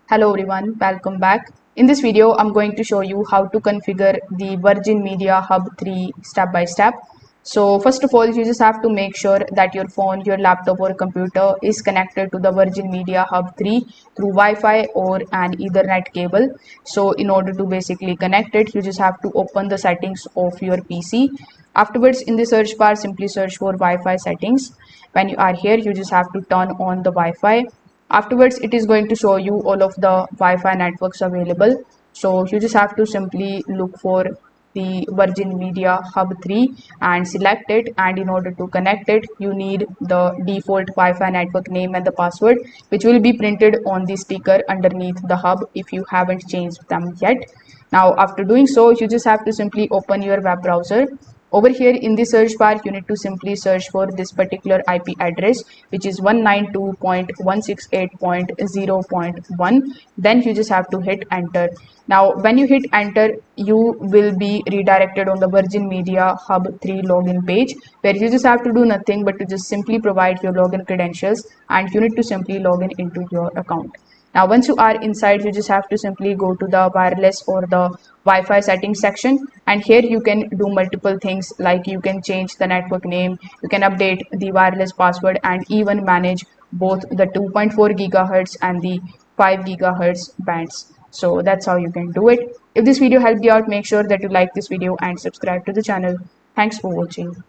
Hello everyone, welcome back. In this video, I'm going to show you how to configure the Virgin Media Hub 3 step by step. So first of all, you just have to make sure that your phone, your laptop or computer is connected to the Virgin Media Hub 3 through Wi-Fi or an Ethernet cable. So in order to basically connect it, you just have to open the settings of your PC. Afterwards, in the search bar, simply search for Wi-Fi settings. When you are here, you just have to turn on the Wi-Fi. Afterwards, it is going to show you all of the Wi-Fi networks available. So you just have to simply look for the Virgin Media Hub 3 and select it, and in order to connect it you need the default Wi-Fi network name and the password, which will be printed on the sticker underneath the hub if you haven't changed them yet. Now after doing so, you just have to simply open your web browser. Over here in the search bar, you need to simply search for this particular IP address, which is 192.168.0.1. Then you just have to hit enter. Now when you hit enter, you will be redirected on the Virgin Media Hub 3 login page, where you just have to do nothing but to just simply provide your login credentials, and you need to simply log in into your account. Now once you are inside, you just have to simply go to the wireless or the Wi-Fi settings section, and here you can do multiple things, like you can change the network name, you can update the wireless password, and even manage both the 2.4 gigahertz and the 5 gigahertz bands. So that's how you can do it. If this video helped you out, make sure that you like this video and subscribe to the channel. Thanks for watching.